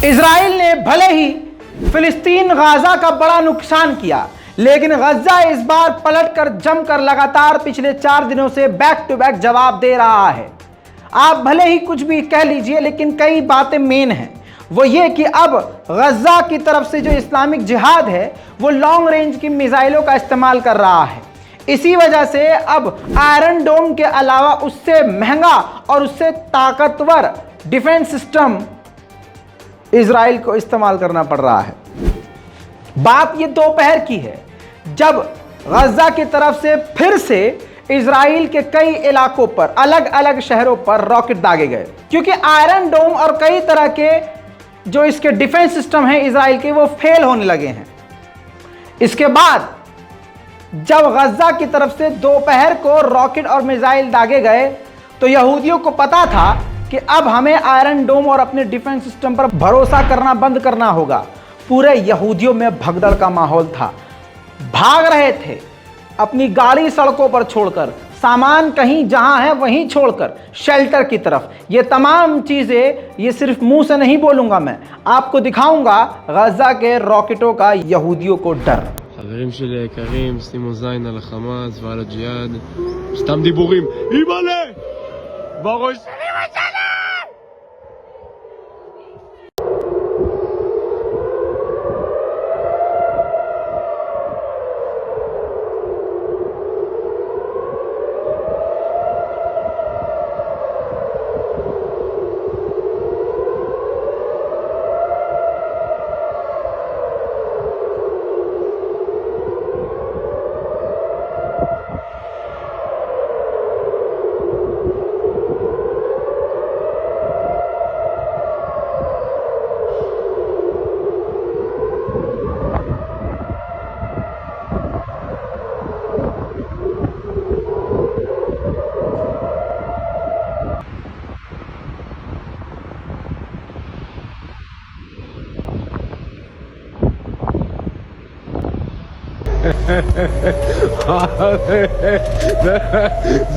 Israel ने भले ही फिलिस्तीन गाजा का बड़ा नुकसान किया, लेकिन गजा इस बार पलटकर जमकर लगातार पिछले 4 दिनों से बैक टू बैक जवाब दे रहा है। आप भले ही कुछ भी कह लीजिए, लेकिन कई बातें मेन हैं। वो ये कि अब गजा की तरफ से जो इस्लामिक जिहाद है वो लॉन्ग रेंज की मिसाइलों का इस्तेमाल कर रहा है। इसी वजह से अब आयरन डोम के अलावा उससे महंगा और उससे ताकतवर डिफेंस सिस्टम इजराइल को इस्तेमाल करना पड़ रहा है। बात ये दोपहर की है जब गजा की तरफ से फिर से इजराइल के कई इलाकों पर, अलग अलग शहरों पर रॉकेट दागे गए, क्योंकि आयरन डोम और कई तरह के जो इसके डिफेंस सिस्टम हैं इजराइल के, वो फेल होने लगे हैं। इसके बाद जब गजा की तरफ से दोपहर को रॉकेट और मिसाइल दागे गए तो यहूदियों को पता था कि अब हमें आयरन डोम और अपने डिफेंस सिस्टम पर भरोसा करना बंद करना होगा। पूरे यहूदियों में भगदड़ का माहौल था। भाग रहे थे अपनी गाड़ी सड़कों पर छोड़कर, सामान कहीं जहां है वहीं छोड़कर शेल्टर की तरफ। ये तमाम चीजें ये सिर्फ मुंह से नहीं बोलूंगा, मैं आपको दिखाऊंगा गजा के रॉकेटों का यहूदियों को डर। חברים שלי היקרים, שימו זין על החמאס ועל הג'יהאד. סתם דיבורים. אימא'לה! בראש שלי משנה!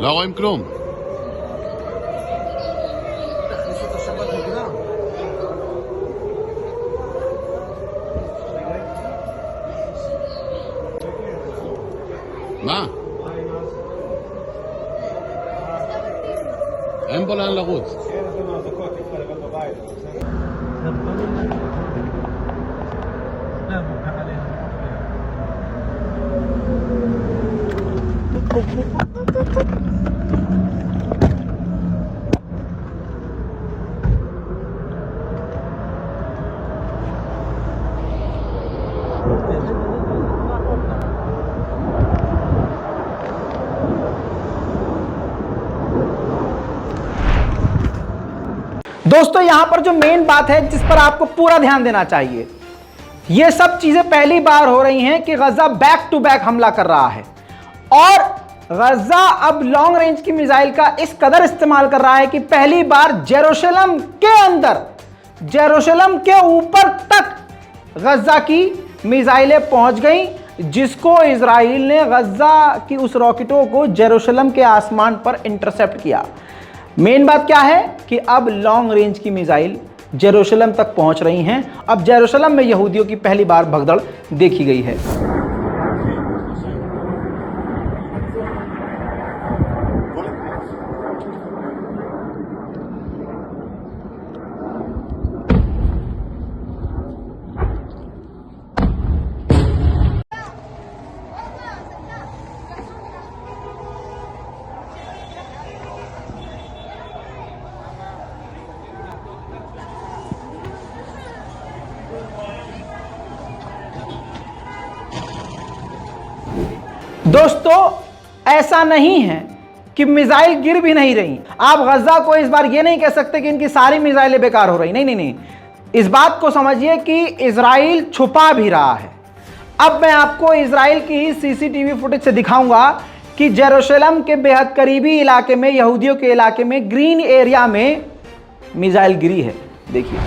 לא רואים כלום. מה? אין פה לאן לרוץ. दोस्तों, यहां पर जो मेन बात है जिस पर आपको पूरा ध्यान देना चाहिए, ये सब चीजें पहली बार हो रही हैं कि गजा बैक टू बैक हमला कर रहा है और गजा अब लॉन्ग रेंज की मिसाइल का इस कदर इस्तेमाल कर रहा है कि पहली बार जेरूशलम के अंदर, जेरूशलम के ऊपर तक गजा की मिसाइलें पहुंच गई, जिसको इजराइल ने गजा की उस रॉकेटों को जेरूशलम के आसमान पर इंटरसेप्ट किया। मेन बात क्या है कि अब लॉन्ग रेंज की मिसाइल जेरूशलम तक पहुंच रही हैं। अब जेरूशलम में यहूदियों की पहली बार भगदड़ देखी गई है। दोस्तों, ऐसा नहीं है कि मिसाइल गिर भी नहीं रही। आप गजा को इस बार ये नहीं कह सकते कि इनकी सारी मिसाइलें बेकार हो रही। नहीं नहीं नहीं, इस बात को समझिए कि इजराइल छुपा भी रहा है। अब मैं आपको इजराइल की ही सीसीटीवी फुटेज से दिखाऊंगा कि जेरूशलम के बेहद करीबी इलाके में, यहूदियों के इलाके में, ग्रीन एरिया में मिसाइल गिरी है। देखिए,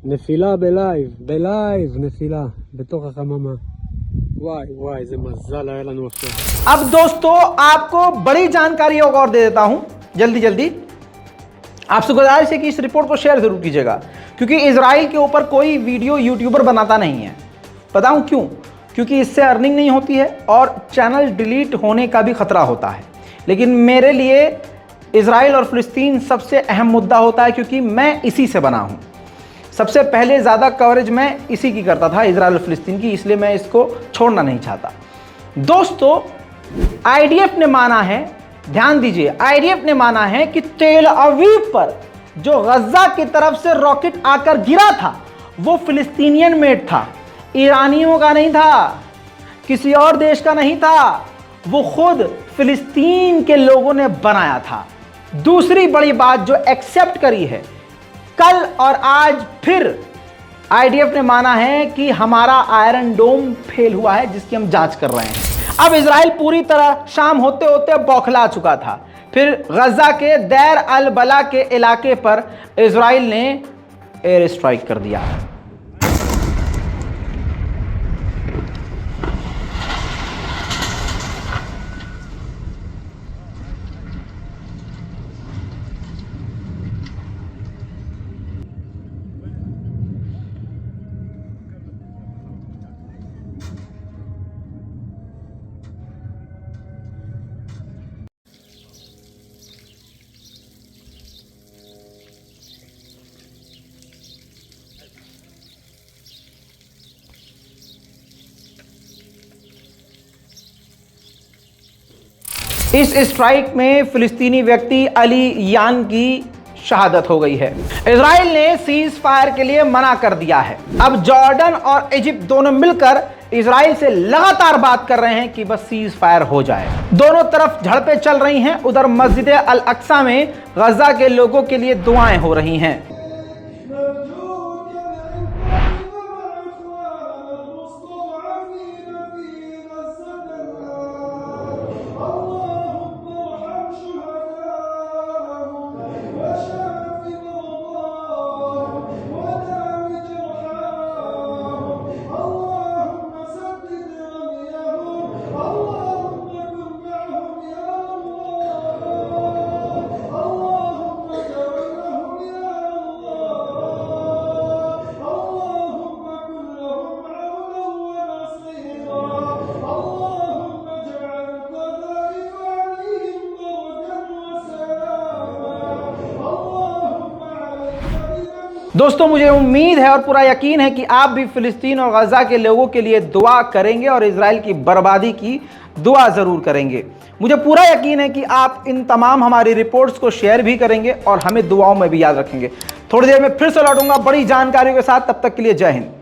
נפילה בלייב נפילה בתוך החממה. וואי, איזה מזל היה לנו עכשיו. अब दोस्तों, आपको बड़ी जानकारी और दे देता हूं जल्दी। आपसे गुजारिश है कि इस रिपोर्ट को शेयर जरूर कीजिएगा, क्योंकि इजराइल के ऊपर कोई वीडियो यूट्यूबर बनाता नहीं है। बताऊं क्यों? क्योंकि इससे अर्निंग नहीं होती है और चैनल डिलीट होने का भी खतरा होता है। लेकिन मेरे लिए इजराइल और फिलिस्तीन सबसे अहम मुद्दा होता है, क्योंकि मैं इसी से बना हूं। सबसे पहले ज़्यादा कवरेज मैं इसी की करता था, इजराइल और फिलिस्तीन की, इसलिए मैं इसको छोड़ना नहीं चाहता। दोस्तों, आईडीएफ ने माना है, ध्यान दीजिए, आईडीएफ ने माना है कि तेल अवीव पर जो गजा की तरफ से रॉकेट आकर गिरा था वो फिलिस्तीनियन मेड था, ईरानियों का नहीं था, किसी और देश का नहीं था, वो खुद फिलिस्तीन के लोगों ने बनाया था। दूसरी बड़ी बात जो एक्सेप्ट करी है, कल और आज फिर आईडीएफ ने माना है कि हमारा आयरन डोम फेल हुआ है, जिसकी हम जांच कर रहे हैं। अब इजराइल पूरी तरह शाम होते होते बौखला चुका था। फिर गजा के दैर अल बला के इलाके पर इजराइल ने एयर स्ट्राइक कर दिया। इस स्ट्राइक में फिलिस्तीनी व्यक्ति अली यान की शहादत हो गई है। इजराइल ने सीज फायर के लिए मना कर दिया है। अब जॉर्डन और इजिप्ट दोनों मिलकर इजराइल से लगातार बात कर रहे हैं कि बस सीज फायर हो जाए। दोनों तरफ झड़पें चल रही हैं। उधर मस्जिद अल अक्सा में गजा के लोगों के लिए दुआएं हो रही हैं। दोस्तों, मुझे उम्मीद है और पूरा यकीन है कि आप भी फिलिस्तीन और गजा के लोगों के लिए दुआ करेंगे और इजराइल की बर्बादी की दुआ ज़रूर करेंगे। मुझे पूरा यकीन है कि आप इन तमाम हमारी रिपोर्ट्स को शेयर भी करेंगे और हमें दुआओं में भी याद रखेंगे। थोड़ी देर में फिर से लौटूंगा बड़ी जानकारियों के साथ। तब तक के लिए जय हिंद।